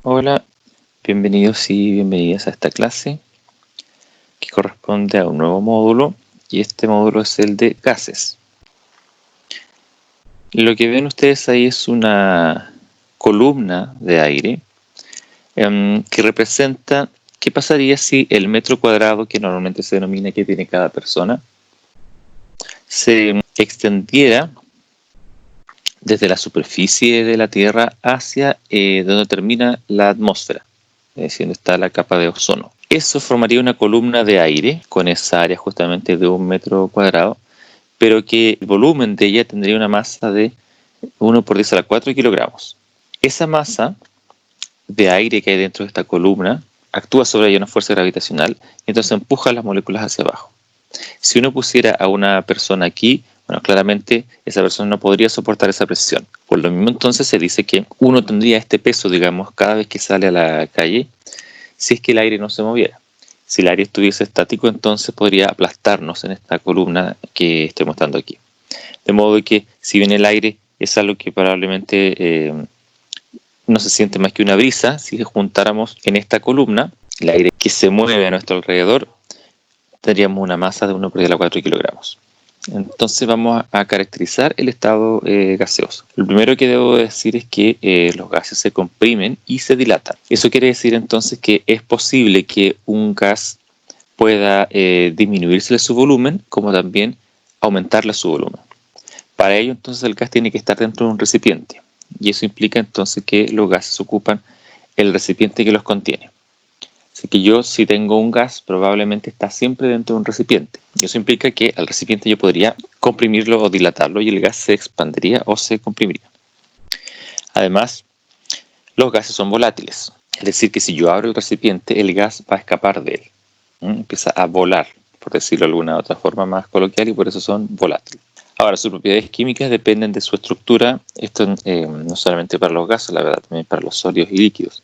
Hola, bienvenidos y bienvenidas a esta clase que corresponde a un nuevo módulo y este módulo es el de gases. Lo que ven ustedes ahí es una columna de aire que representa qué pasaría si el metro cuadrado, que normalmente se denomina que tiene cada persona, se extendiera desde la superficie de la Tierra hacia donde termina la atmósfera, es decir, donde está la capa de ozono. Eso formaría una columna de aire con esa área justamente de 1 metro cuadrado, pero que el volumen de ella tendría una masa de 1 por 10 a la 4 kilogramos. Esa masa de aire que hay dentro de esta columna actúa sobre ella una fuerza gravitacional y entonces empuja las moléculas hacia abajo. Si uno pusiera a una persona aquí, bueno, claramente esa persona no podría soportar esa presión. Por lo mismo entonces se dice que uno tendría este peso, digamos, cada vez que sale a la calle, si es que el aire no se moviera. Si el aire estuviese estático, entonces podría aplastarnos en esta columna que estoy mostrando aquí. De modo que si bien el aire es algo que probablemente no se siente más que una brisa, si juntáramos en esta columna el aire que se mueve a nuestro alrededor, tendríamos una masa de 1 por 10 a la 4 kilogramos. Entonces vamos a caracterizar el estado gaseoso. Lo primero que debo decir es que los gases se comprimen y se dilatan. Eso quiere decir entonces que es posible que un gas pueda disminuirse su volumen, como también aumentarle su volumen. Para ello entonces el gas tiene que estar dentro de un recipiente, y eso implica entonces que los gases ocupan el recipiente que los contiene. Así que yo, si tengo un gas, probablemente está siempre dentro de un recipiente. Y eso implica que al recipiente yo podría comprimirlo o dilatarlo y el gas se expandiría o se comprimiría. Además, los gases son volátiles. Es decir, que si yo abro el recipiente, el gas va a escapar de él. Empieza a volar, por decirlo de alguna otra forma más coloquial, y por eso son volátiles. Ahora, sus propiedades químicas dependen de su estructura. Esto no solamente para los gases, la verdad, también para los sólidos y líquidos.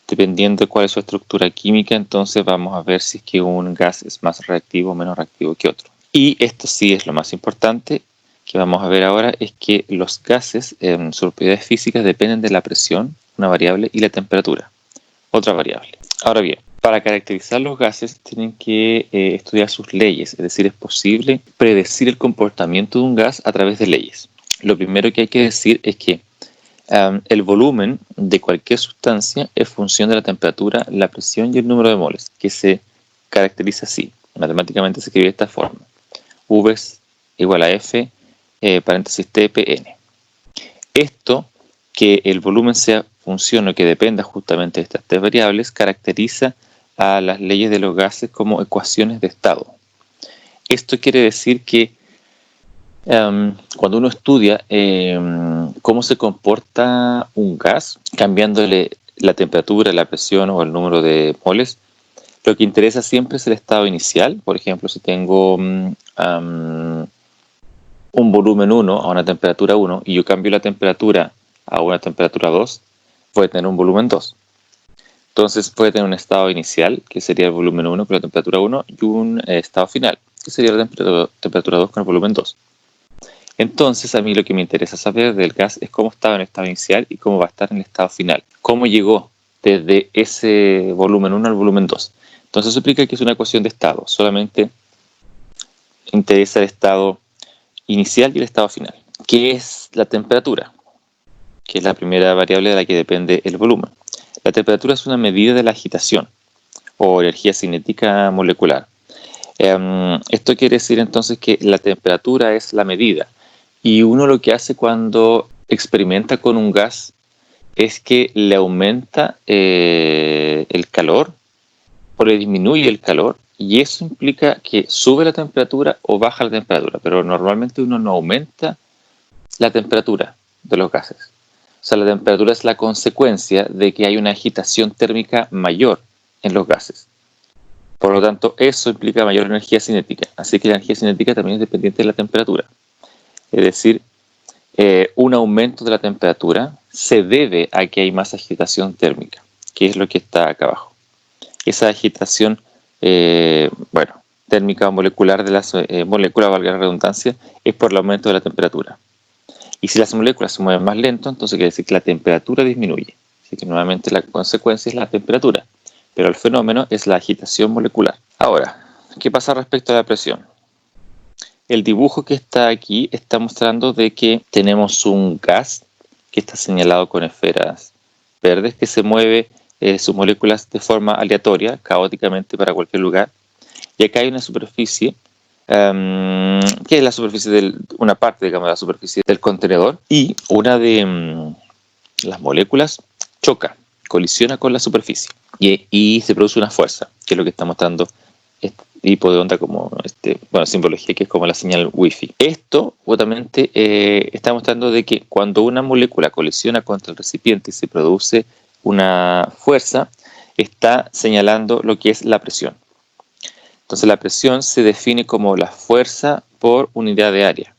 Dependiendo de cuál es su estructura química, entonces vamos a ver si es que un gas es más reactivo o menos reactivo que otro. Y esto sí es lo más importante que vamos a ver ahora, es que los gases, sus propiedades físicas dependen de la presión, una variable, y la temperatura, otra variable. Ahora bien, para caracterizar los gases tienen que estudiar sus leyes, es decir, es posible predecir el comportamiento de un gas a través de leyes. Lo primero que hay que decir es que el volumen de cualquier sustancia es función de la temperatura, la presión y el número de moles, que se caracteriza así. Matemáticamente se escribe de esta forma. V es igual a F, paréntesis T, P, N. Esto, que el volumen sea función o que dependa justamente de estas tres variables, caracteriza a las leyes de los gases como ecuaciones de estado. Esto quiere decir que cuando uno estudia cómo se comporta un gas, cambiándole la temperatura, la presión o el número de moles, lo que interesa siempre es el estado inicial. Por ejemplo, si tengo un volumen 1 a una temperatura 1 y yo cambio la temperatura a una temperatura 2, puede tener un volumen 2. Entonces puede tener un estado inicial, que sería el volumen 1 con la temperatura 1, y un estado final, que sería la temperatura 2 con el volumen 2. Entonces, a mí lo que me interesa saber del gas es cómo estaba en el estado inicial y cómo va a estar en el estado final. Cómo llegó desde ese volumen 1 al volumen 2. Entonces, eso implica que es una ecuación de estado. Solamente interesa el estado inicial y el estado final. ¿Qué es la temperatura? Que es la primera variable de la que depende el volumen. La temperatura es una medida de la agitación o energía cinética molecular. Esto quiere decir entonces que la temperatura es la medida. Y uno lo que hace cuando experimenta con un gas es que le aumenta el calor o le disminuye el calor, y eso implica que sube la temperatura o baja la temperatura, pero normalmente uno no aumenta la temperatura de los gases. O sea, la temperatura es la consecuencia de que hay una agitación térmica mayor en los gases. Por lo tanto, eso implica mayor energía cinética. Así que la energía cinética también es dependiente de la temperatura. Es decir, un aumento de la temperatura se debe a que hay más agitación térmica, que es lo que está acá abajo. Esa agitación, térmica o molecular de las moléculas, valga la redundancia, es por el aumento de la temperatura. Y si las moléculas se mueven más lento, entonces quiere decir que la temperatura disminuye. Así que nuevamente la consecuencia es la temperatura, pero el fenómeno es la agitación molecular. Ahora, ¿qué pasa respecto a la presión? El dibujo que está aquí está mostrando de que tenemos un gas que está señalado con esferas verdes que se mueve sus moléculas de forma aleatoria, caóticamente para cualquier lugar. Y acá hay una superficie, que es la superficie una parte, digamos, de la superficie del contenedor, y una de las moléculas choca, colisiona con la superficie y se produce una fuerza, que es lo que está mostrando este tipo de onda como simbología que es como la señal wifi. Esto justamente está mostrando de que cuando una molécula colisiona contra el recipiente y se produce una fuerza, está señalando lo que es la presión. Entonces la presión se define como la fuerza por unidad de área.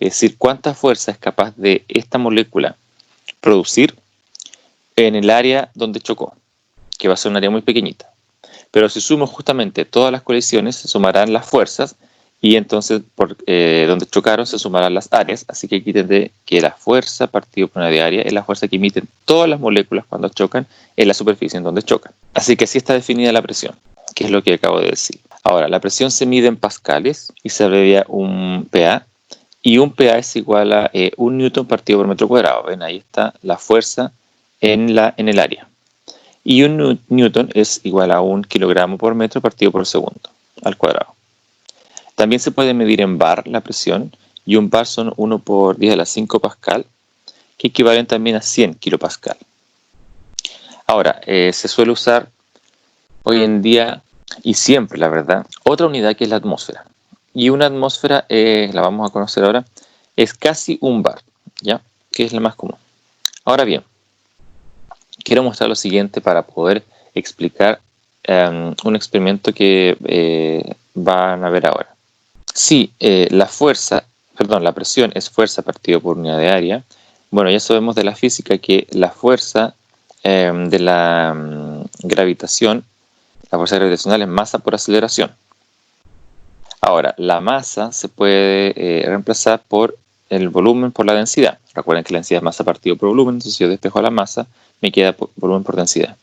Es decir, cuánta fuerza es capaz de esta molécula producir en el área donde chocó, que va a ser un área muy pequeñita. Pero si sumo justamente todas las colisiones, se sumarán las fuerzas y entonces por donde chocaron se sumarán las áreas. Así que aquí tendré que la fuerza partido por una de área es la fuerza que emiten todas las moléculas cuando chocan en la superficie en donde chocan. Así que así está definida la presión, que es lo que acabo de decir. Ahora, la presión se mide en pascales y se abrevia un PA. Y un PA es igual a 1 newton partido por metro cuadrado. Ven, ahí está la fuerza en el área. Y un newton es igual a 1 kilogramo por metro partido por segundo al cuadrado. También se puede medir en bar la presión, y un bar son 1 por 10 a la 5 pascal, que equivalen también a 100 kilopascal. Ahora, se suele usar hoy en día, y siempre la verdad, otra unidad que es la atmósfera. Y una atmósfera, la vamos a conocer ahora, es casi un bar, ¿ya? Que es la más común. Ahora bien, quiero mostrar lo siguiente para poder explicar un experimento que van a ver ahora. Si la presión es fuerza partido por unidad de área, bueno, ya sabemos de la física que la fuerza de la gravitación, la fuerza gravitacional es masa por aceleración. Ahora, la masa se puede reemplazar por el volumen por la densidad. Recuerden que la densidad es masa partido por volumen, entonces si yo despejo la masa, me queda volumen por densidad.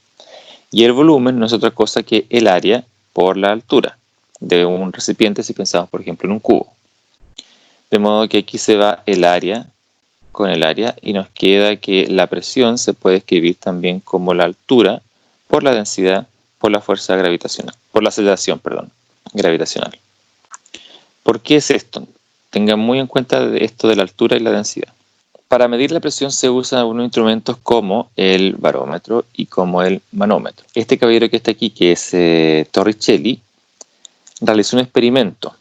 Y el volumen no es otra cosa que el área por la altura de un recipiente, si pensamos por ejemplo en un cubo. De modo que aquí se va el área con el área y nos queda que la presión se puede escribir también como la altura por la densidad por la fuerza gravitacional, por la aceleración, gravitacional. ¿Por qué es esto? Tengan muy en cuenta esto de la altura y la densidad. Para medir la presión se usan unos instrumentos como el barómetro y como el manómetro. Este caballero que está aquí, que es Torricelli, realizó un experimento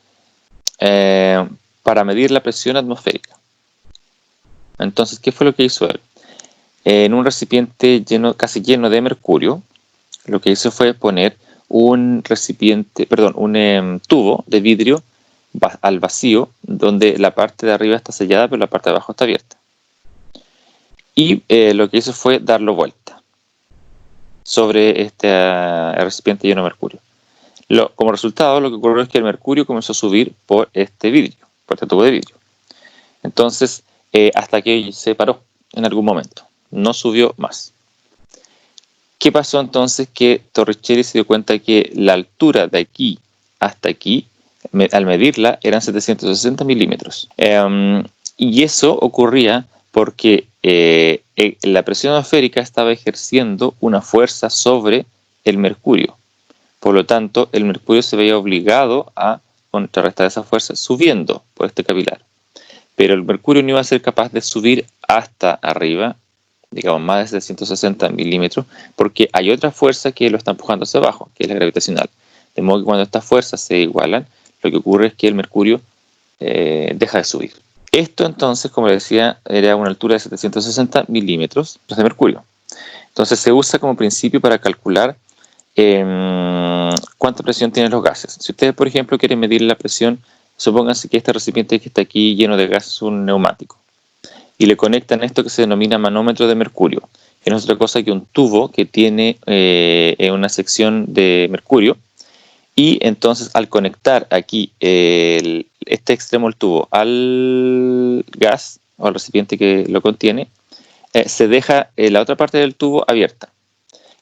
para medir la presión atmosférica. Entonces, ¿qué fue lo que hizo él? En un recipiente casi lleno de mercurio, lo que hizo fue poner un tubo de vidrio al vacío, donde la parte de arriba está sellada, pero la parte de abajo está abierta. Y lo que hizo fue darlo vuelta sobre este recipiente lleno de mercurio. Como resultado, lo que ocurrió es que el mercurio comenzó a subir por este vidrio, por este tubo de vidrio. Entonces, hasta que se paró en algún momento, no subió más. ¿Qué pasó entonces? Que Torricelli se dio cuenta que la altura de aquí hasta aquí, al medirla, eran 760 milímetros. Y eso ocurría porque la presión atmosférica estaba ejerciendo una fuerza sobre el mercurio. Por lo tanto, el mercurio se veía obligado a contrarrestar esa fuerza subiendo por este capilar. Pero el mercurio no iba a ser capaz de subir hasta arriba, digamos más de 760 milímetros, porque hay otra fuerza que lo está empujando hacia abajo, que es la gravitacional. De modo que cuando estas fuerzas se igualan, lo que ocurre es que el mercurio deja de subir. Esto entonces, como les decía, era una altura de 760 milímetros de mercurio. Entonces se usa como principio para calcular cuánta presión tienen los gases. Si ustedes, por ejemplo, quieren medir la presión, supónganse que este recipiente que está aquí lleno de gas es un neumático. Y le conectan esto que se denomina manómetro de mercurio, que no es otra cosa que un tubo que tiene una sección de mercurio. Y entonces al conectar aquí este extremo del tubo al gas o al recipiente que lo contiene, se deja la otra parte del tubo abierta.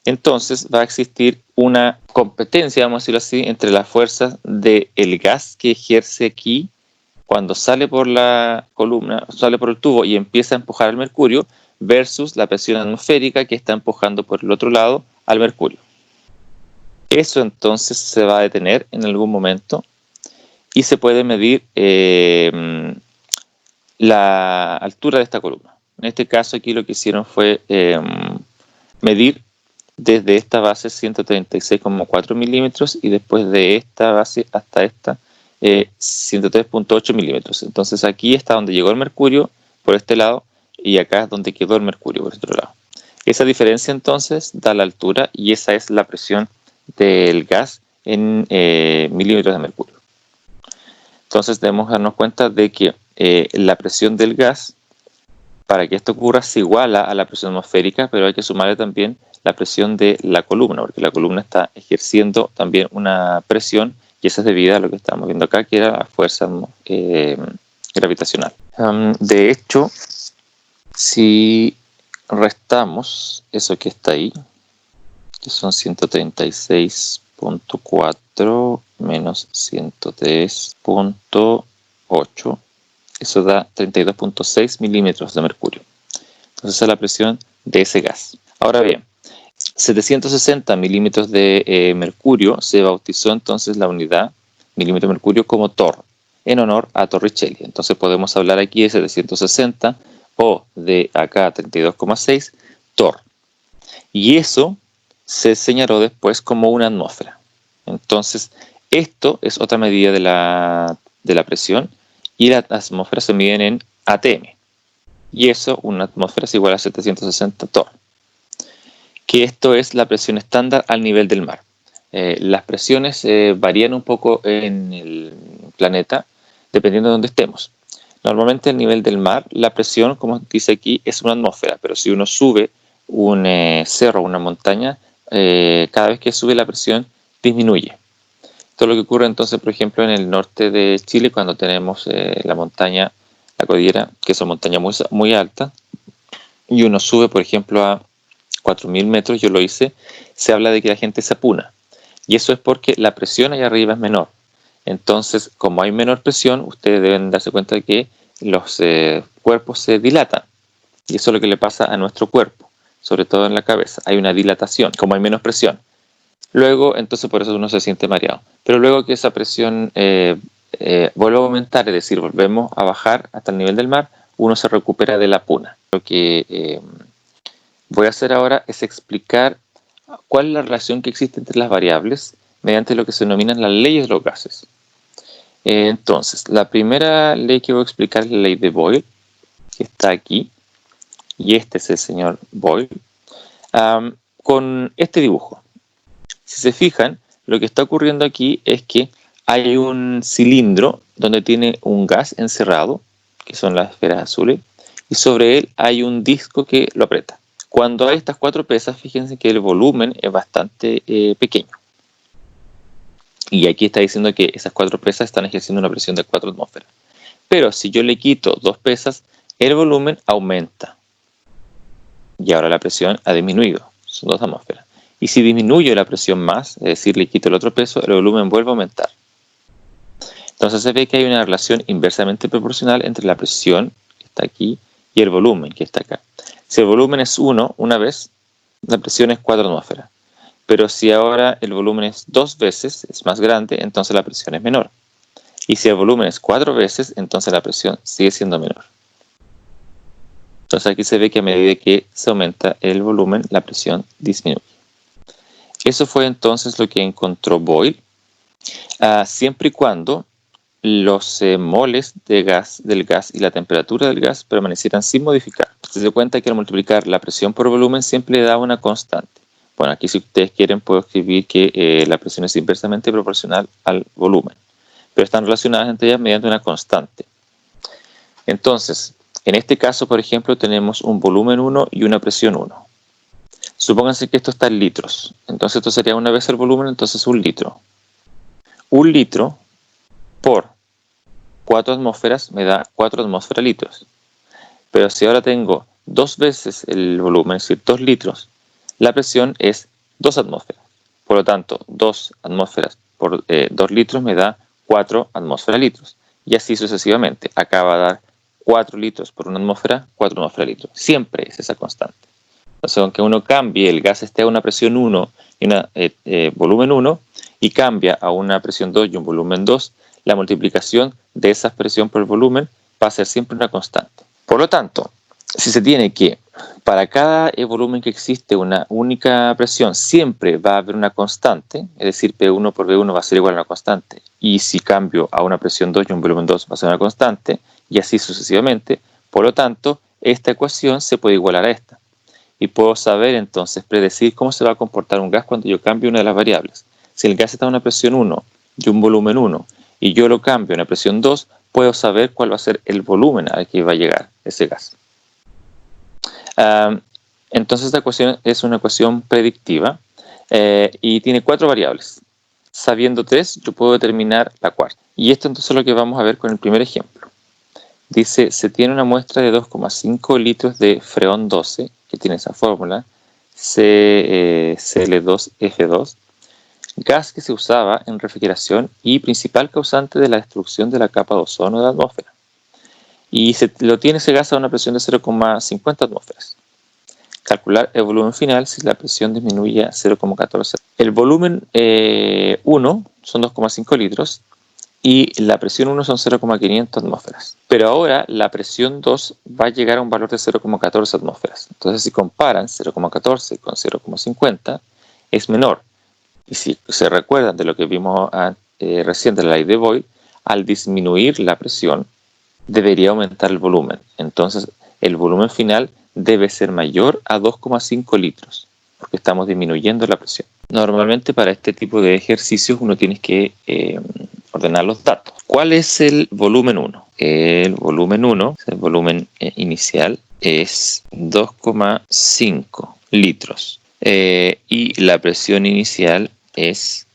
Entonces va a existir una competencia, vamos a decirlo así, entre las fuerzas del gas que ejerce aquí cuando sale por la columna, sale por el tubo y empieza a empujar al mercurio, versus la presión atmosférica que está empujando por el otro lado al mercurio. Eso entonces se va a detener en algún momento y se puede medir la altura de esta columna. En este caso aquí lo que hicieron fue medir desde esta base 136,4 milímetros y después de esta base hasta esta 103,8 milímetros. Entonces aquí está donde llegó el mercurio por este lado y acá es donde quedó el mercurio por este otro lado. Esa diferencia entonces da la altura y esa es la presión del gas en milímetros de mercurio. Entonces debemos darnos cuenta de que la presión del gas, para que esto ocurra, se iguala a la presión atmosférica, pero hay que sumarle también la presión de la columna, porque la columna está ejerciendo también una presión y esa es debida a lo que estamos viendo acá, que era la fuerza gravitacional. De hecho, si restamos eso que está ahí, que son 136,4 menos 103,8, eso da 32,6 milímetros de mercurio. Entonces esa es la presión de ese gas. Ahora bien, 760 milímetros de mercurio se bautizó entonces la unidad milímetro de mercurio como Torr, en honor a Torricelli. Entonces podemos hablar aquí de 760 o de acá 32,6 Torr. Y eso se señaló después como una atmósfera. Entonces esto es otra medida de la presión y las atmósferas se miden en atm. Y eso, una atmósfera es igual a 760 Torr. Que esto es la presión estándar al nivel del mar. Las presiones varían un poco en el planeta dependiendo de dónde estemos. Normalmente al nivel del mar la presión, como dice aquí, es una atmósfera, pero si uno sube un cerro o una montaña, cada vez que sube la presión disminuye. Esto es lo que ocurre entonces, por ejemplo, en el norte de Chile cuando tenemos la montaña, la cordillera, que son montañas muy, muy altas, y uno sube, por ejemplo, a 4.000 metros, yo lo hice, se habla de que la gente se apuna. Y eso es porque la presión allá arriba es menor. Entonces, como hay menor presión, ustedes deben darse cuenta de que los cuerpos se dilatan. Y eso es lo que le pasa a nuestro cuerpo, sobre todo en la cabeza. Hay una dilatación, como hay menos presión. Luego, entonces por eso uno se siente mareado. Pero luego que esa presión vuelve a aumentar, es decir, volvemos a bajar hasta el nivel del mar, uno se recupera de la apuna. Lo que voy a hacer ahora es explicar cuál es la relación que existe entre las variables mediante lo que se denominan las leyes de los gases. Entonces, la primera ley que voy a explicar es la ley de Boyle, que está aquí, y este es el señor Boyle, con este dibujo. Si se fijan, lo que está ocurriendo aquí es que hay un cilindro donde tiene un gas encerrado, que son las esferas azules, y sobre él hay un disco que lo aprieta. Cuando hay estas cuatro pesas, fíjense que el volumen es bastante pequeño. Y aquí está diciendo que esas cuatro pesas están ejerciendo una presión de 4 atmósferas. Pero si yo le quito 2 pesas, el volumen aumenta. Y ahora la presión ha disminuido, son 2 atmósferas. Y si disminuyo la presión más, es decir, le quito el otro peso, el volumen vuelve a aumentar. Entonces se ve que hay una relación inversamente proporcional entre la presión, que está aquí, y el volumen, que está acá. Si el volumen es 1 una vez, la presión es 4 atmósferas. Pero si ahora el volumen es 2 veces, es más grande, entonces la presión es menor. Y si el volumen es 4 veces, entonces la presión sigue siendo menor. Entonces aquí se ve que a medida que se aumenta el volumen, la presión disminuye. Eso fue entonces lo que encontró Boyle, siempre y cuando los moles del gas y la temperatura del gas permanecieran sin modificar. Se da cuenta que al multiplicar la presión por volumen siempre le da una constante. Bueno, aquí si ustedes quieren puedo escribir que la presión es inversamente proporcional al volumen, pero están relacionadas entre ellas mediante una constante. Entonces, en este caso, por ejemplo, tenemos un volumen 1 y una presión 1. Supónganse que esto está en litros. Entonces esto sería una vez el volumen, entonces 1 litro. 1 litro por 4 atmósferas me da 4 atmósferas litros. Pero si ahora tengo 2 veces el volumen, es decir, 2 litros, la presión es 2 atmósferas. Por lo tanto, 2 atmósferas por 2 litros me da 4 atmósferas litros. Y así sucesivamente. Acá va a dar 4 litros por 1 atmósfera, 4 atmósferas litros. Siempre es esa constante. Entonces, aunque uno cambie, el gas esté a una presión 1 y una volumen 1, y cambia a una presión 2 y un volumen 2, la multiplicación de esa presión por el volumen va a ser siempre una constante. Por lo tanto, si se tiene que para cada volumen que existe una única presión siempre va a haber una constante, es decir, P1 por V1 va a ser igual a una constante, y si cambio a una presión 2 y un volumen 2 va a ser una constante, y así sucesivamente, por lo tanto, esta ecuación se puede igualar a esta. Y puedo saber entonces, predecir cómo se va a comportar un gas cuando yo cambio una de las variables. Si el gas está a una presión 1 y un volumen 1, y yo lo cambio a una presión 2, puedo saber cuál va a ser el volumen al que va a llegar ese gas. Entonces esta ecuación es una ecuación predictiva y tiene 4 variables. Sabiendo 3, yo puedo determinar la cuarta. Y esto entonces es lo que vamos a ver con el primer ejemplo. Dice, se tiene una muestra de 2,5 litros de freón 12, que tiene esa fórmula, Cl2F2, gas que se usaba en refrigeración y principal causante de la destrucción de la capa de ozono de la atmósfera. Y lo tiene ese gas a una presión de 0,50 atmósferas. Calcular el volumen final si la presión disminuye a 0,14. El volumen 1 son 2,5 litros y la presión 1 son 0,500 atmósferas. Pero ahora la presión 2 va a llegar a un valor de 0,14 atmósferas. Entonces si comparan 0,14 con 0,50 es menor. Y si se recuerdan de lo que vimos recién de la ley de Boyle, al disminuir la presión debería aumentar el volumen. Entonces el volumen final debe ser mayor a 2,5 litros, porque estamos disminuyendo la presión. Normalmente para este tipo de ejercicios uno tiene que ordenar los datos. ¿Cuál es el volumen 1? El volumen 1, el volumen inicial, es 2,5 litros. Y la presión inicial es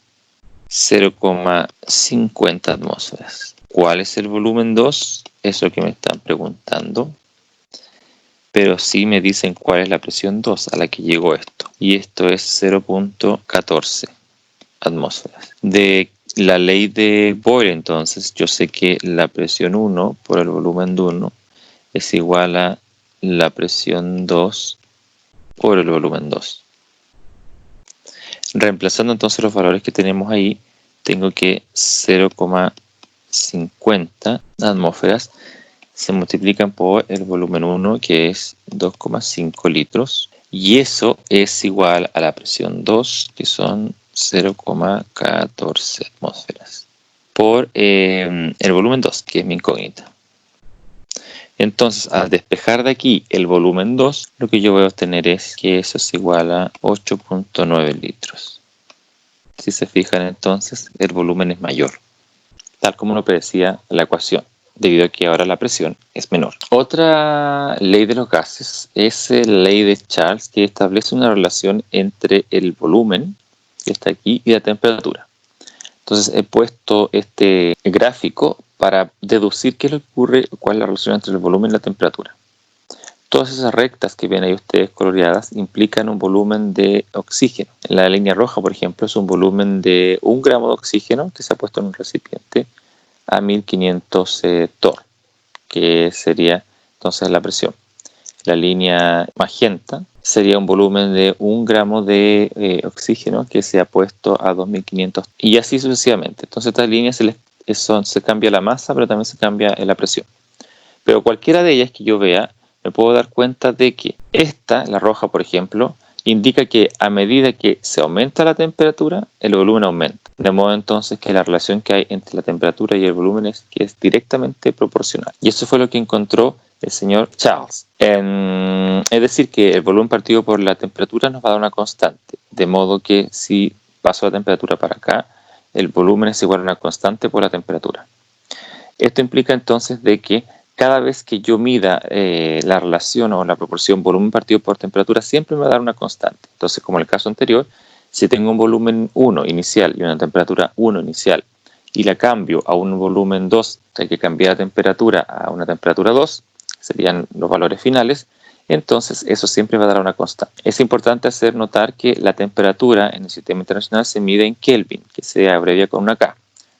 0,50 atmósferas. ¿Cuál es el volumen 2? Eso que me están preguntando. Pero sí me dicen cuál es la presión 2 a la que llegó esto. Y esto es 0,14 atmósferas. De la ley de Boyle, entonces, yo sé que la presión 1 por el volumen de 1 es igual a la presión 2 por el volumen 2. Reemplazando entonces los valores que tenemos ahí, tengo que 0,50 atmósferas se multiplican por el volumen 1, que es 2,5 litros, y eso es igual a la presión 2, que son 0,14 atmósferas, por el volumen 2, que es mi incógnita. Entonces, al despejar de aquí el volumen 2, lo que yo voy a obtener es que eso es igual a 8,9 litros. Si se fijan, entonces, el volumen es mayor, tal como lo predecía la ecuación, debido a que ahora la presión es menor. Otra ley de los gases es la ley de Charles, que establece una relación entre el volumen, que está aquí, y la temperatura. Entonces he puesto este gráfico para deducir qué es lo que ocurre, cuál es la relación entre el volumen y la temperatura. Todas esas rectas que ven ahí ustedes coloreadas implican un volumen de oxígeno. En la línea roja, por ejemplo, es un volumen de 1 gramo de oxígeno que se ha puesto en un recipiente a 1500 torr, que sería entonces la presión. La línea magenta sería un volumen de 1 gramo de oxígeno que se ha puesto a 2500 y así sucesivamente. Entonces estas líneas se cambia la masa, pero también se cambia la presión. Pero cualquiera de ellas que yo vea, me puedo dar cuenta de que esta, la roja por ejemplo, indica que a medida que se aumenta la temperatura, el volumen aumenta. De modo entonces que la relación que hay entre la temperatura y el volumen es que es directamente proporcional. Y eso fue lo que encontró el señor Charles. Es decir, que el volumen partido por la temperatura nos va a dar una constante. De modo que si paso la temperatura para acá, el volumen es igual a una constante por la temperatura. Esto implica entonces de que cada vez que yo mida la relación o la proporción volumen partido por temperatura, siempre me va a dar una constante. Entonces, como en el caso anterior, si tengo un volumen 1 inicial y una temperatura 1 inicial y la cambio a un volumen 2, hay que cambiar la temperatura a una temperatura 2, serían los valores finales, entonces eso siempre va a dar una constante. Es importante hacer notar que la temperatura en el sistema internacional se mide en Kelvin, que se abrevia con una K.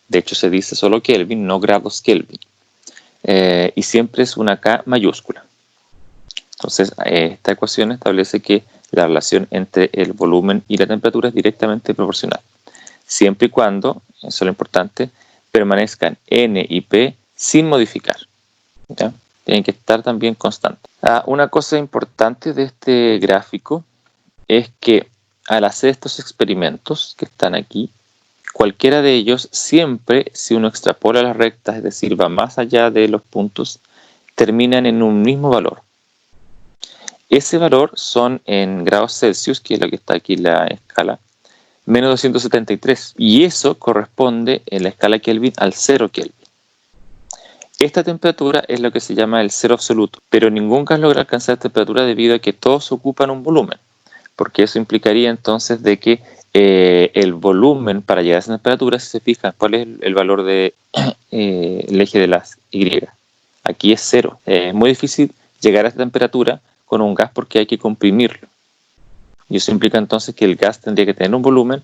De hecho, se dice solo Kelvin, no grados Kelvin. Y siempre es una K mayúscula. Entonces, esta ecuación establece que la relación entre el volumen y la temperatura es directamente proporcional, siempre y cuando, eso es lo importante, permanezcan N y P sin modificar, ¿ya? Tienen que estar también constantes. Una cosa importante de este gráfico es que al hacer estos experimentos que están aquí, cualquiera de ellos siempre, si uno extrapola las rectas, es decir, va más allá de los puntos, terminan en un mismo valor. Ese valor son en grados Celsius, que es lo que está aquí en la escala, menos 273. Y eso corresponde en la escala Kelvin al 0 Kelvin. Esta temperatura es lo que se llama el cero absoluto, pero ningún gas logra alcanzar esta temperatura debido a que todos ocupan un volumen, porque eso implicaría entonces de que el volumen para llegar a esa temperatura, si se fijan, ¿cuál es el valor del eje de las Y? Aquí es 0. Es muy difícil llegar a esta temperatura con un gas porque hay que comprimirlo. Y eso implica entonces que el gas tendría que tener un volumen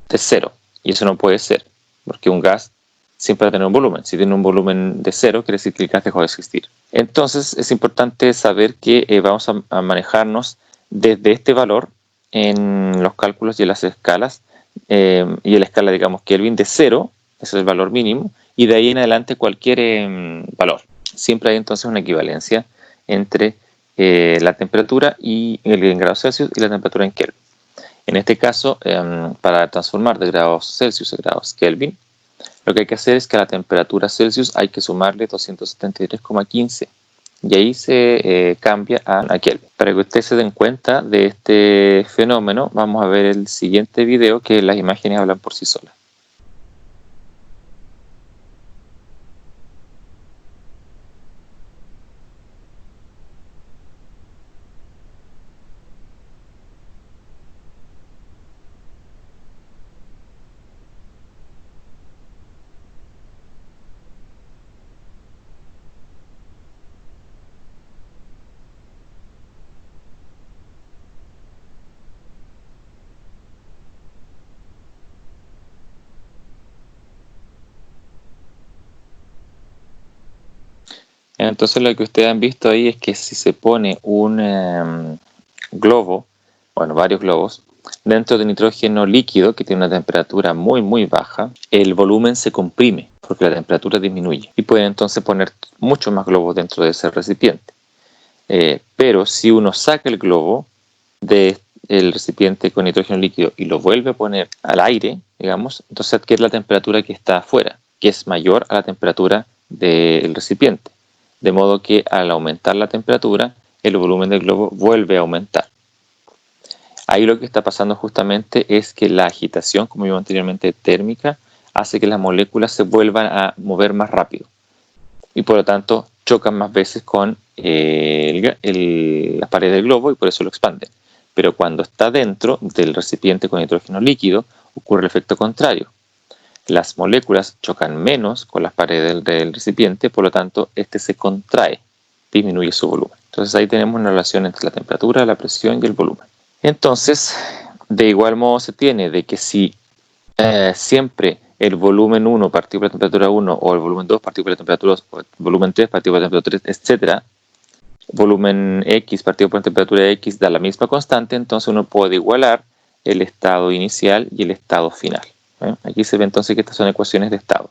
de 0. Y eso no puede ser, porque un gas siempre va a tener un volumen. Si tiene un volumen de 0, quiere decir que el gas dejó de existir. Entonces es importante saber que vamos a manejarnos desde este valor en los cálculos y en las escalas, y en la escala, digamos, Kelvin de 0, ese es el valor mínimo, y de ahí en adelante cualquier valor. Siempre hay entonces una equivalencia entre la temperatura en grados Celsius y la temperatura en Kelvin. En este caso, para transformar de grados Celsius a grados Kelvin, lo que hay que hacer es que a la temperatura Celsius hay que sumarle 273,15 y ahí se cambia a Kelvin. Para que ustedes se den cuenta de este fenómeno, vamos a ver el siguiente video, que las imágenes hablan por sí solas. Entonces lo que ustedes han visto ahí es que si se pone un globo, bueno, varios globos, dentro de nitrógeno líquido que tiene una temperatura muy baja, el volumen se comprime porque la temperatura disminuye y pueden entonces poner muchos más globos dentro de ese recipiente. Pero si uno saca el globo del recipiente con nitrógeno líquido y lo vuelve a poner al aire, digamos, entonces adquiere la temperatura que está afuera, que es mayor a la temperatura del recipiente. De modo que al aumentar la temperatura, el volumen del globo vuelve a aumentar. Ahí lo que está pasando justamente es que la agitación, como vimos anteriormente, térmica, hace que las moléculas se vuelvan a mover más rápido. Y por lo tanto chocan más veces con la pared del globo y por eso lo expanden. Pero cuando está dentro del recipiente con nitrógeno líquido, ocurre el efecto contrario. Las moléculas chocan menos con las paredes del recipiente, por lo tanto, este se contrae, disminuye su volumen. Entonces ahí tenemos una relación entre la temperatura, la presión y el volumen. Entonces, de igual modo se tiene de que si siempre el volumen 1 partido por la temperatura 1, o el volumen 2 partido por la temperatura 2, o el volumen 3 partido por la temperatura 3, etc., volumen X partido por la temperatura X da la misma constante, entonces uno puede igualar el estado inicial y el estado final. Aquí se ve entonces que estas son ecuaciones de estado.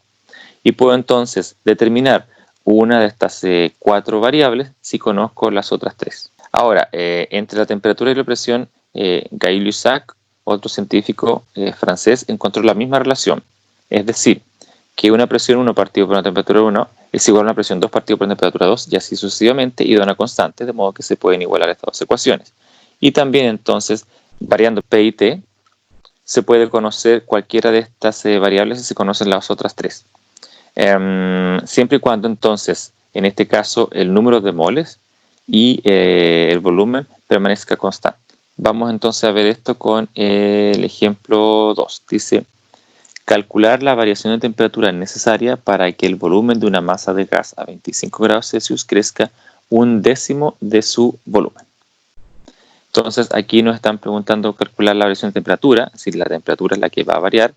Y puedo entonces determinar una de estas 4 variables si conozco las otras 3. Ahora, entre la temperatura y la presión, Gay-Lussac, otro científico francés, encontró la misma relación. Es decir, que una presión 1 partido por una temperatura 1 es igual a una presión 2 partido por una temperatura 2 y así sucesivamente, y da una constante, de modo que se pueden igualar estas dos ecuaciones. Y también entonces, variando P y T, se puede conocer cualquiera de estas variables y se conocen las otras 3. Siempre y cuando entonces, en este caso, el número de moles y el volumen permanezca constante. Vamos entonces a ver esto con el ejemplo 2. Dice, calcular la variación de temperatura necesaria para que el volumen de una masa de gas a 25 grados Celsius crezca un décimo de su volumen. Entonces aquí nos están preguntando calcular la variación de temperatura, si la temperatura es la que va a variar,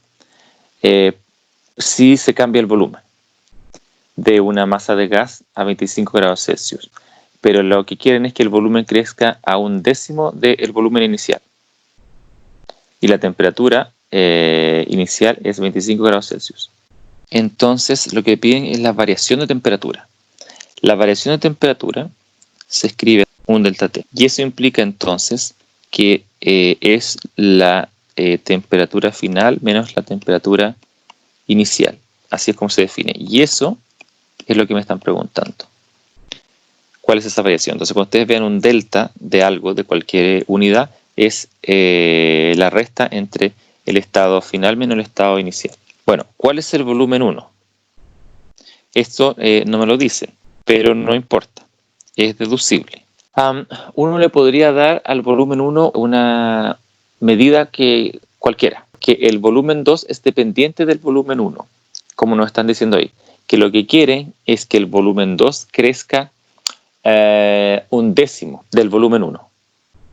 si se cambia el volumen de una masa de gas a 25 grados Celsius. Pero lo que quieren es que el volumen crezca a un décimo del volumen inicial. Y la temperatura inicial es 25 grados Celsius. Entonces lo que piden es la variación de temperatura. La variación de temperatura se escribe un delta T. Y eso implica entonces que es la temperatura final menos la temperatura inicial. Así es como se define. Y eso es lo que me están preguntando. ¿Cuál es esa variación? Entonces, cuando ustedes vean un delta de algo, de cualquier unidad, es la resta entre el estado final menos el estado inicial. Bueno, ¿cuál es el volumen 1? Esto no me lo dice, pero no importa. Es deducible. Uno le podría dar al volumen 1 una medida cualquiera, que el volumen 2 es dependiente del volumen 1, como nos están diciendo ahí, que lo que quieren es que el volumen 2 crezca un décimo del volumen 1.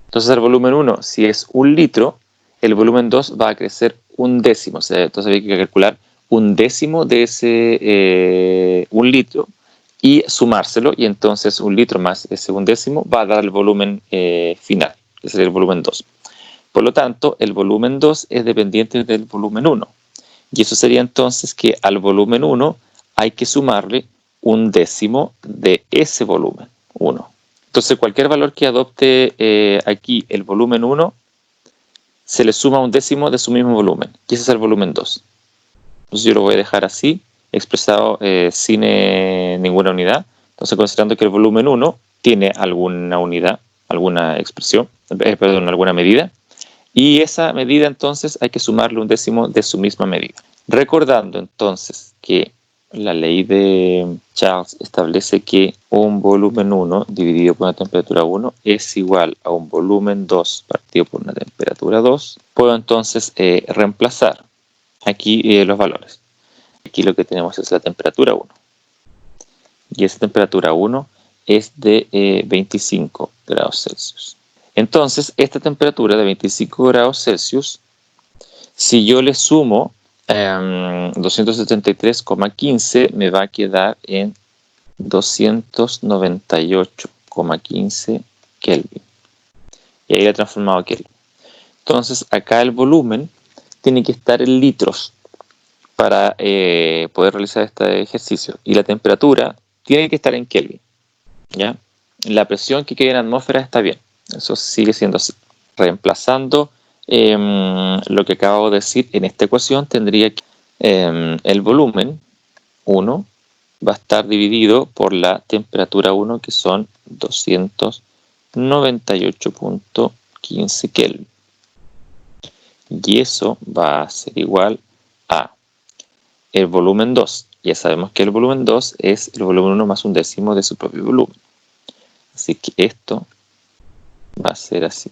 Entonces el volumen 1, si es 1 litro, el volumen 2 va a crecer un décimo. O sea, entonces hay que calcular un décimo de ese 1 litro y sumárselo, y entonces 1 litro más ese un décimo va a dar el volumen final, que sería el volumen 2. Por lo tanto, el volumen 2 es dependiente del volumen 1. Y eso sería entonces que al volumen 1 hay que sumarle un décimo de ese volumen 1. Entonces, cualquier valor que adopte aquí el volumen 1, se le suma un décimo de su mismo volumen. Y ese es el volumen 2. Entonces, yo lo voy a dejar así, expresado sin ninguna unidad. Entonces, considerando que el volumen 1 tiene alguna unidad, alguna expresión, alguna medida. Y esa medida entonces hay que sumarle un décimo de su misma medida. Recordando entonces que la ley de Charles establece que un volumen 1 dividido por una temperatura 1 es igual a un volumen 2 partido por una temperatura 2, puedo entonces reemplazar aquí los valores. Aquí lo que tenemos es la temperatura 1. Y esa temperatura 1 es de 25 grados Celsius. Entonces, esta temperatura de 25 grados Celsius, si yo le sumo 273,15, me va a quedar en 298,15 Kelvin. Y ahí la he transformado a Kelvin. Entonces, acá el volumen tiene que estar en litros para poder realizar este ejercicio. Y la temperatura tiene que estar en Kelvin. ¿Ya? La presión que quede en la atmósfera está bien. Eso sigue siendo así. Reemplazando lo que acabo de decir en esta ecuación, tendría que el volumen 1 va a estar dividido por la temperatura 1, que son 298,15 Kelvin. Y eso va a ser igual a el volumen 2. Ya sabemos que el volumen 2 es el volumen 1 más un décimo de su propio volumen. Así que esto va a ser así.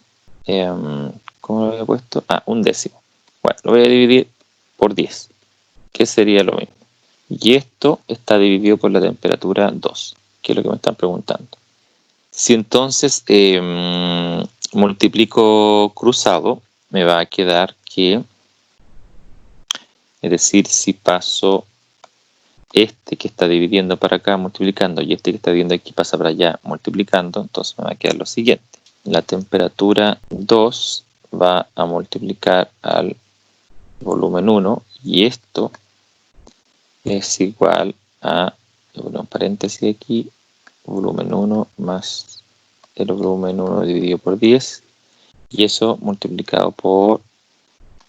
¿Cómo lo había puesto? Un décimo. Bueno, lo voy a dividir por 10, que sería lo mismo. Y esto está dividido por la temperatura 2, que es lo que me están preguntando. Si entonces multiplico cruzado, me va a quedar que, es decir, si paso este que está dividiendo para acá multiplicando y este que está dividiendo aquí pasa para allá multiplicando, entonces me va a quedar lo siguiente. La temperatura 2 va a multiplicar al volumen 1 y esto es igual a, un paréntesis aquí, volumen 1 más el volumen 1 dividido por 10 y eso multiplicado por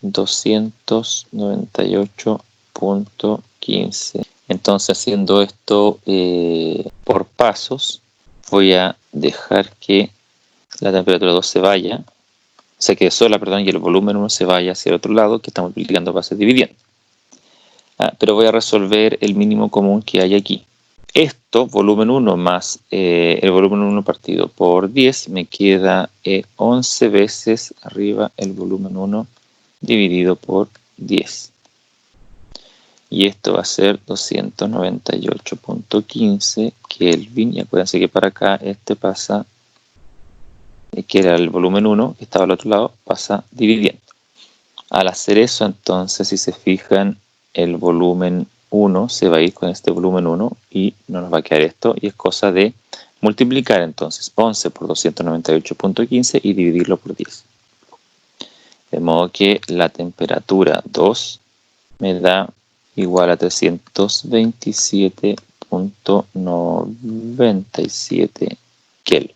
298,15. Entonces, haciendo esto por pasos, voy a dejar que la temperatura 2 se vaya, se quede sola, perdón, y el volumen 1 se vaya hacia el otro lado, que está multiplicando para ser dividiendo. Pero voy a resolver el mínimo común que hay aquí. Esto, volumen 1 más el volumen 1 partido por 10, me queda 11 veces arriba el volumen 1 dividido por 10. y esto va a ser 298.15 Kelvin. Y acuérdense que para acá este pasa, que era el volumen 1, que estaba al otro lado, pasa dividiendo. Al hacer eso, entonces, si se fijan, el volumen 1 se va a ir con este volumen 1 y no nos va a quedar esto, y es cosa de multiplicar entonces 11 por 298.15 y dividirlo por 10. De modo que la temperatura 2 me da igual a 327.97 Kelvin.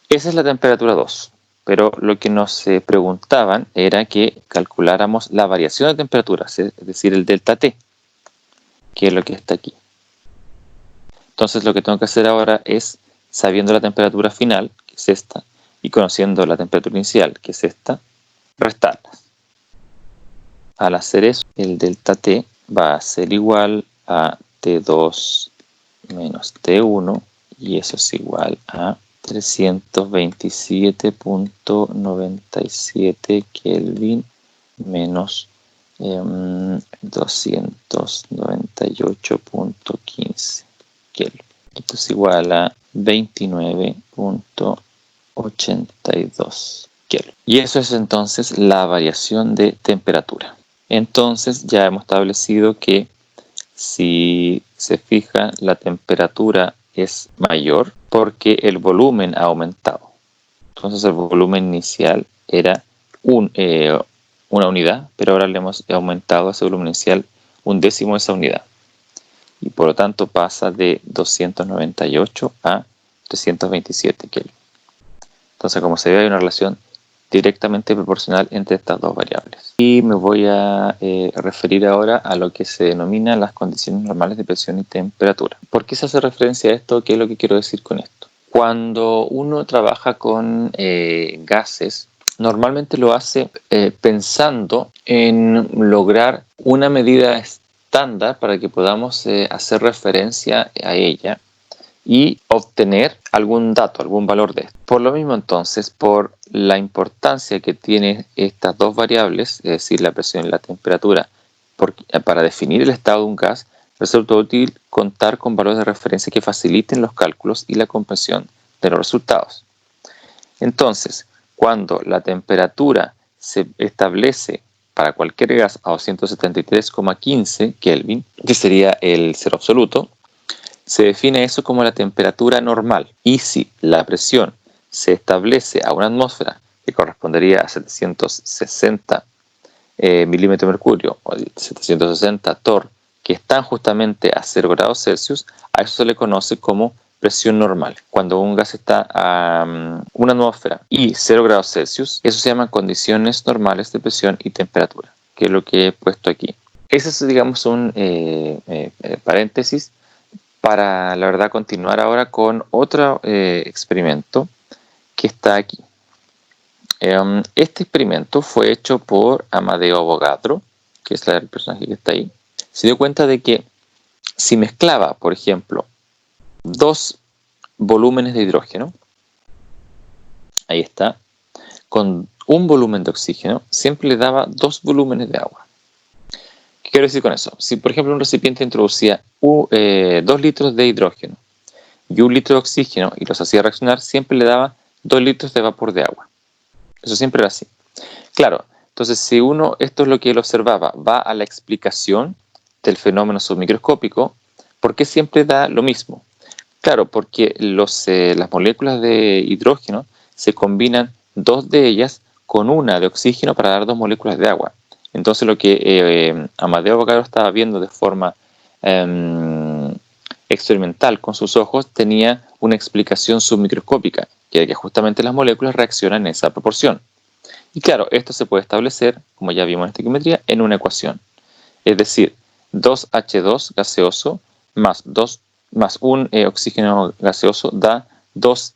Esa es la temperatura 2. Pero lo que nos preguntaban era que calculáramos la variación de temperaturas, es decir, el delta T, que es lo que está aquí. Entonces lo que tengo que hacer ahora es, sabiendo la temperatura final, que es esta, y conociendo la temperatura inicial, que es esta, restarlas. Al hacer eso, el delta T va a ser igual a T2 menos T1, y eso es igual a 327.97 Kelvin menos 298.15 Kelvin. Esto es igual a 29.82 Kelvin. Y eso es entonces la variación de temperatura. Entonces ya hemos establecido que si se fija, la temperatura es mayor porque el volumen ha aumentado. Entonces el volumen inicial era una unidad, pero ahora le hemos aumentado a ese volumen inicial un décimo de esa unidad. Y por lo tanto pasa de 298 a 327 Kelvin. Entonces, como se ve, hay una relación directamente proporcional entre estas dos variables. Y me voy a referir ahora a lo que se denomina las condiciones normales de presión y temperatura. ¿Por qué se hace referencia a esto? ¿Qué es lo que quiero decir con esto? Cuando uno trabaja con gases, normalmente lo hace pensando en lograr una medida estándar para que podamos hacer referencia a ella y obtener algún dato, algún valor de esto. Por lo mismo, entonces, por la importancia que tienen estas dos variables, es decir, la presión y la temperatura, para definir el estado de un gas, resulta útil contar con valores de referencia que faciliten los cálculos y la comprensión de los resultados. Entonces, cuando la temperatura se establece para cualquier gas a 273,15 Kelvin, que sería el cero absoluto, se define eso como la temperatura normal. Y si la presión se establece a una atmósfera que correspondería a 760 milímetros de mercurio o 760 torr, que están justamente a 0 grados Celsius, a eso se le conoce como presión normal. Cuando un gas está a una atmósfera y 0 grados Celsius, eso se llaman condiciones normales de presión y temperatura, que es lo que he puesto aquí. Ese es, digamos, un paréntesis para, la verdad, continuar ahora con otro experimento que está aquí. Este experimento fue hecho por Amadeo Avogadro, que es el personaje que está ahí. Se dio cuenta de que si mezclaba, por ejemplo, dos volúmenes de hidrógeno, ahí está, con un volumen de oxígeno, siempre le daba dos volúmenes de agua. ¿Qué quiero decir con eso? Si, por ejemplo, un recipiente introducía 2 litros de hidrógeno y 1 litro de oxígeno y los hacía reaccionar, siempre le daba 2 litros de vapor de agua. Eso siempre era así. Claro, entonces si uno, esto es lo que él observaba, va a la explicación del fenómeno submicroscópico, ¿por qué siempre da lo mismo? Claro, porque las moléculas de hidrógeno se combinan 2 de ellas con una de oxígeno para dar 2 moléculas de agua. Entonces lo que Amadeo Avogadro estaba viendo de forma experimental con sus ojos tenía una explicación submicroscópica, que era que justamente las moléculas reaccionan en esa proporción. Y claro, esto se puede establecer, como ya vimos en estequiometría, en una ecuación. Es decir, 2H2 gaseoso más 1 oxígeno gaseoso da 2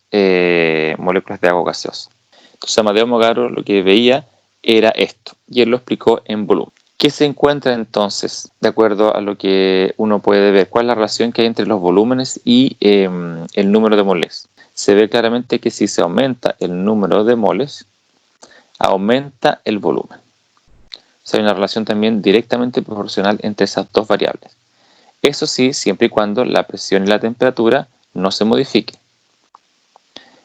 moléculas de agua gaseosa. Entonces Amadeo Avogadro lo que veía era esto, y él lo explicó en volumen. ¿Qué se encuentra entonces, de acuerdo a lo que uno puede ver? ¿Cuál es la relación que hay entre los volúmenes y el número de moles? Se ve claramente que si se aumenta el número de moles, aumenta el volumen. hay una relación también directamente proporcional entre esas dos variables. Eso sí, siempre y cuando la presión y la temperatura no se modifique.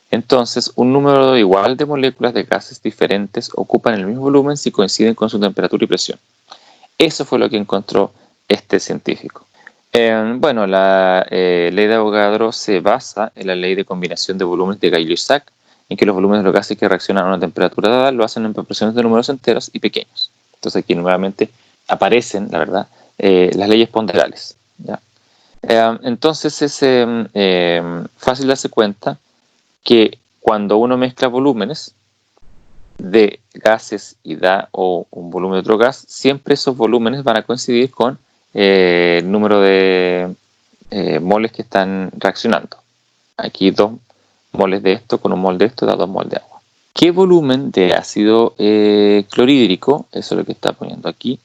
Entonces, un número igual de moléculas de gases diferentes ocupan el mismo volumen si coinciden con su temperatura y presión. Eso fue lo que encontró este científico. Bueno, la ley de Avogadro se basa en la ley de combinación de volúmenes de Gay-Lussac, en que los volúmenes de los gases que reaccionan a una temperatura dada lo hacen en proporciones de números enteros y pequeños. Entonces aquí nuevamente aparecen, la verdad, las leyes ponderales, ¿ya? Entonces es fácil darse cuenta que cuando uno mezcla volúmenes de gases y da o un volumen de otro gas, siempre esos volúmenes van a coincidir con el número de moles que están reaccionando. Aquí 2 moles de esto con un mol de esto da 2 moles de agua. ¿Qué volumen de ácido clorhídrico, eso es lo que está poniendo aquí,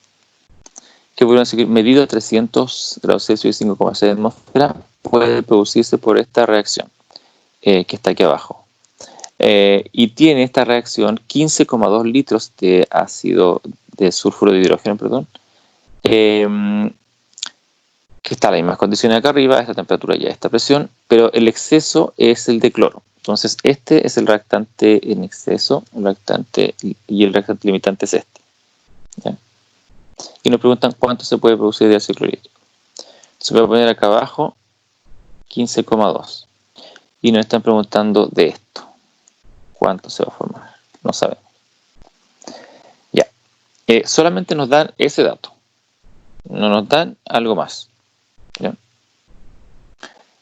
qué volumen medido a 300 grados Celsius y 5,6 atmósfera puede producirse por esta reacción que está aquí abajo? Y tiene esta reacción 15,2 litros de ácido de sulfuro de hidrógeno, perdón, que está a las mismas condiciones acá arriba, a esta temperatura y a esta presión, pero el exceso es el de cloro. Entonces este es el reactante en exceso, el reactante, y el reactante limitante es este, ¿ya? Y nos preguntan cuánto se puede producir de ácido clorhídrico. Se puede poner acá abajo 15,2 y nos están preguntando de esto. ¿Cuánto se va a formar? No sabemos. Ya. Solamente nos dan ese dato. No nos dan algo más. ¿Ya?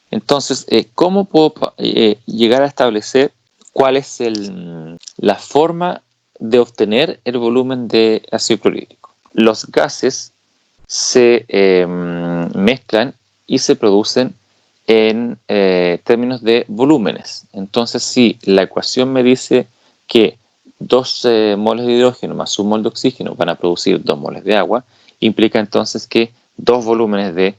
Entonces, ¿cómo puedo llegar a establecer cuál es la forma de obtener el volumen de ácido clorhídrico? Los gases se mezclan y se producen en términos de volúmenes. Entonces, si la ecuación me dice que 2 moles de hidrógeno más 1 mol de oxígeno van a producir 2 moles de agua, implica entonces que 2 volúmenes de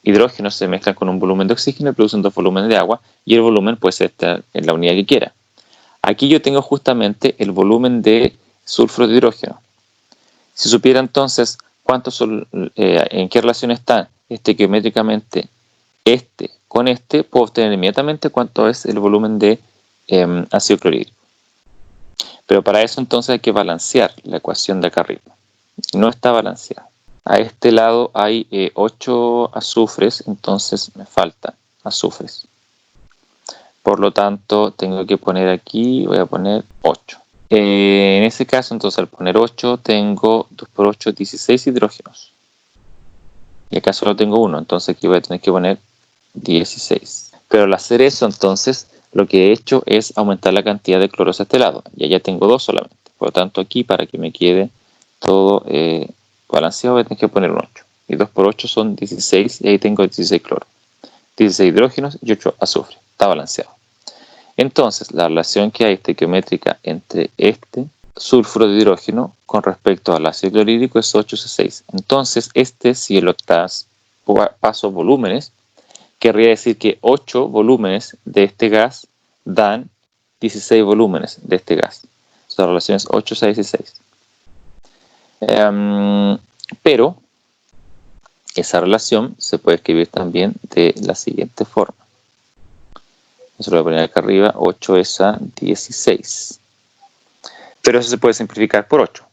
hidrógeno se mezclan con un volumen de oxígeno y producen 2 volúmenes de agua, y el volumen puede ser en la unidad que quiera. Aquí yo tengo justamente el volumen de sulfuro de hidrógeno. Si supiera entonces en qué relación están estequiométricamente este con este, puedo obtener inmediatamente cuánto es el volumen de ácido clorhídrico. Pero para eso entonces hay que balancear la ecuación de acá arriba. No está balanceada. A este lado hay 8 azufres, entonces me faltan azufres. Por lo tanto, tengo que poner aquí, voy a poner 8. En ese caso, entonces al poner 8, tengo 2 por 8, 16 hidrógenos. Y acá solo tengo 1, entonces aquí voy a tener que poner 16. Pero al hacer eso, entonces, lo que he hecho es aumentar la cantidad de cloros a este lado. Y allá tengo 2 solamente. Por lo tanto, aquí, para que me quede todo balanceado, voy a tener que poner un 8. Y 2 por 8 son 16, y ahí tengo 16 cloros. 16 hidrógenos y 8 azufre. Está balanceado. Entonces, la relación que hay estequiométrica entre este sulfuro de hidrógeno con respecto al ácido clorhídrico es 8C6. Entonces, si lo paso volúmenes, querría decir que 8 volúmenes de este gas dan 16 volúmenes de este gas. La relación es 8, 6 y 6. Pero esa relación se puede escribir también de la siguiente forma. Eso lo voy a poner acá arriba, 8 es a 16. Pero eso se puede simplificar por 8.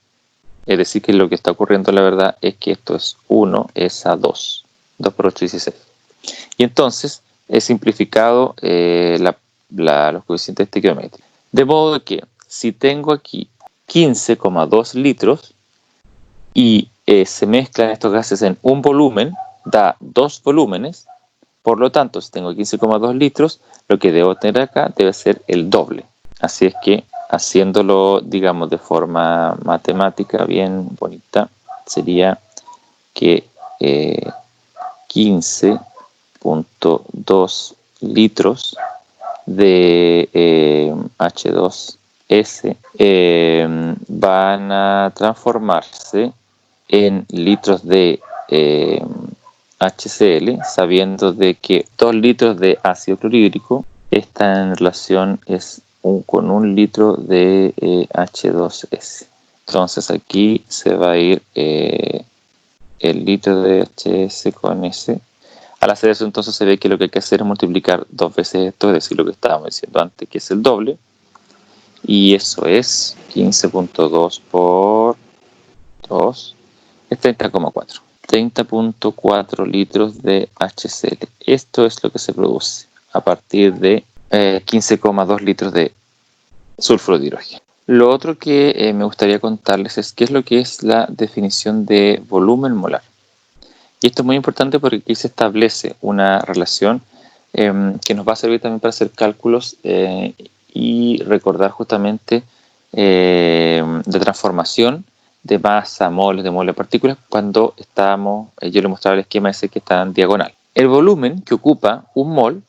Es decir, que lo que está ocurriendo, la verdad, es que esto es 1 es a 2. 2 por 8, 16. Y entonces he simplificado los coeficientes estequiométricos. De modo que si tengo aquí 15,2 litros y se mezclan estos gases en un volumen, da 2 volúmenes. Por lo tanto, si tengo 15,2 litros, lo que debo tener acá debe ser el doble. Así es que, haciéndolo, digamos, de forma matemática bien bonita, sería que 15,2 litros de H2S van a transformarse en litros de HCl, sabiendo de que 2 litros de ácido clorhídrico está en relación con 1 litro de H2S. Entonces aquí se va a ir el litro de HS con S. Al hacer eso, entonces se ve que lo que hay que hacer es multiplicar 2 veces esto, es decir, lo que estábamos diciendo antes, que es el doble. Y eso es 15.2 por 2, es 30,4. 30.4 litros de HCl. Esto es lo que se produce a partir de 15,2 litros de sulfuro de hidrógeno. Lo otro que me gustaría contarles es qué es lo que es la definición de volumen molar. Y esto es muy importante porque aquí se establece una relación que nos va a servir también para hacer cálculos y recordar justamente de transformación de masa, moles, de mole, partículas, cuando estábamos, yo les mostraba el esquema ese que está en diagonal. El volumen que ocupa un mol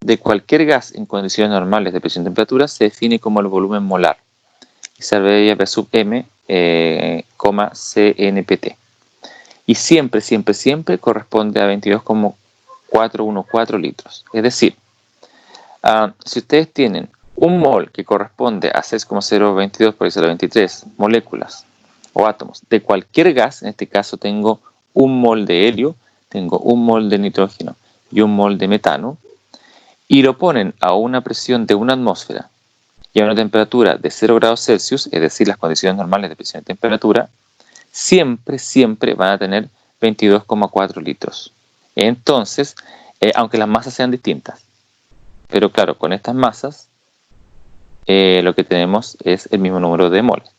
de cualquier gas en condiciones normales de presión y temperatura se define como el volumen molar y se abrevia P sub M, CNPT. Y siempre, siempre, siempre corresponde a 22,414 litros. Es decir, si ustedes tienen un mol que corresponde a 6,022 por 1023 moléculas o átomos de cualquier gas, en este caso tengo un mol de helio, tengo un mol de nitrógeno y un mol de metano, y lo ponen a una presión de una atmósfera y a una temperatura de 0 grados Celsius, es decir, las condiciones normales de presión y temperatura, siempre, siempre van a tener 22,4 litros. Entonces, aunque las masas sean distintas, pero claro, con estas masas lo que tenemos es el mismo número de moles.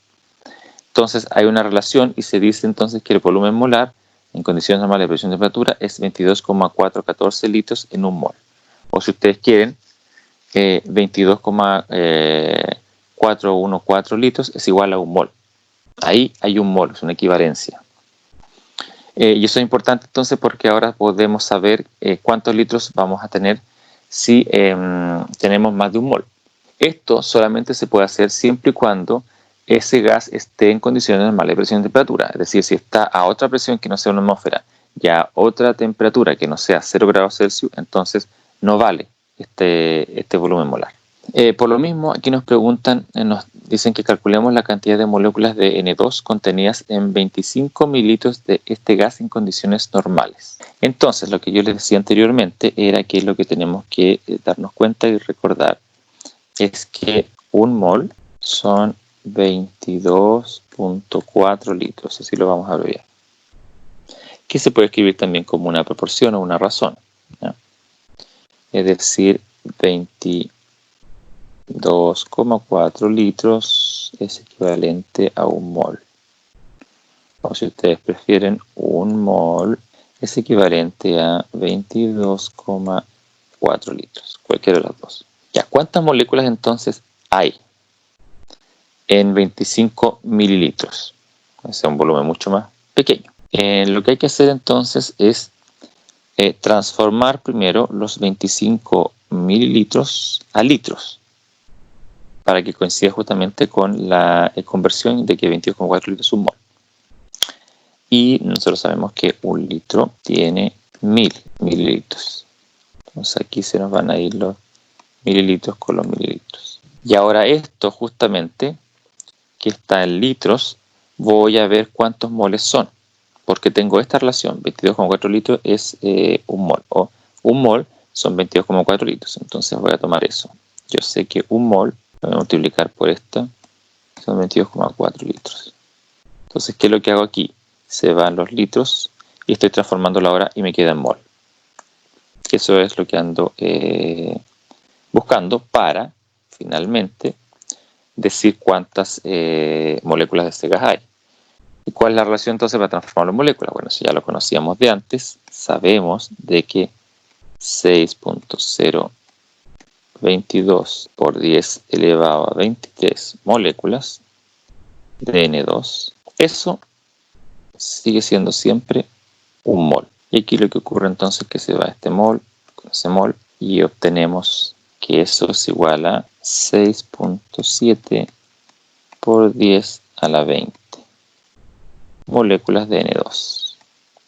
Entonces hay una relación y se dice entonces que el volumen molar en condiciones normales de presión y temperatura es 22,414 litros en un mol. O si ustedes quieren, 22,414 litros es igual a un mol. Ahí hay un mol, es una equivalencia. Y eso es importante entonces porque ahora podemos saber cuántos litros vamos a tener si tenemos más de un mol. Esto solamente se puede hacer siempre y cuando ese gas esté en condiciones normales de presión y temperatura. Es decir, si está a otra presión que no sea una atmósfera y a otra temperatura que no sea 0 grados Celsius, entonces no vale este volumen molar. Por lo mismo, aquí nos preguntan, nos dicen que calculemos la cantidad de moléculas de N2 contenidas en 25 mililitros de este gas en condiciones normales. Entonces, lo que yo les decía anteriormente era que lo que tenemos que darnos cuenta y recordar es que un mol son 22.4 litros, así lo vamos a abreviar. Que se puede escribir también como una proporción o una razón, ¿no? Es decir, 22,4 litros es equivalente a un mol. O si ustedes prefieren, un mol es equivalente a 22,4 litros, cualquiera de las dos. Ya, ¿cuántas moléculas entonces hay en 25 mililitros? Es un volumen mucho más pequeño. Lo que hay que hacer entonces es transformar primero los 25 mililitros a litros para que coincida justamente con la conversión de que 22,4 litros es un mol. Y nosotros sabemos que un litro tiene 1000 mililitros. Entonces aquí se nos van a ir los mililitros con los mililitros. Y ahora esto justamente, que está en litros, voy a ver cuántos moles son. Porque tengo esta relación, 22,4 litros es un mol. O un mol son 22,4 litros. Entonces voy a tomar eso. Yo sé que un mol, lo voy a multiplicar por esto, son 22,4 litros. Entonces, ¿qué es lo que hago aquí? Se van los litros y estoy transformándolo ahora y me queda en mol. Eso es lo que ando buscando para, finalmente, decir cuántas moléculas de este gas hay. ¿Y cuál es la relación entonces para transformarlo en moléculas? Bueno, eso ya lo conocíamos de antes. Sabemos de que 6.022 por 10 elevado a 23 moléculas de N2, eso sigue siendo siempre un mol. Y aquí lo que ocurre entonces es que se va este mol con ese mol y obtenemos que eso es igual a 6.7 por 10 a la 20 moléculas de N2.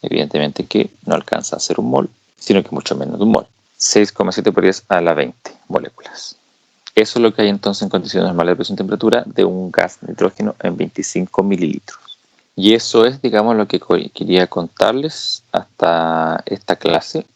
Evidentemente que no alcanza a ser un mol, sino que mucho menos de un mol. 6,7 por 10 a la 20 moléculas. Eso es lo que hay entonces en condiciones normales de presión y temperatura de un gas nitrógeno en 25 mililitros. Y eso es, digamos, lo que quería contarles hasta esta clase.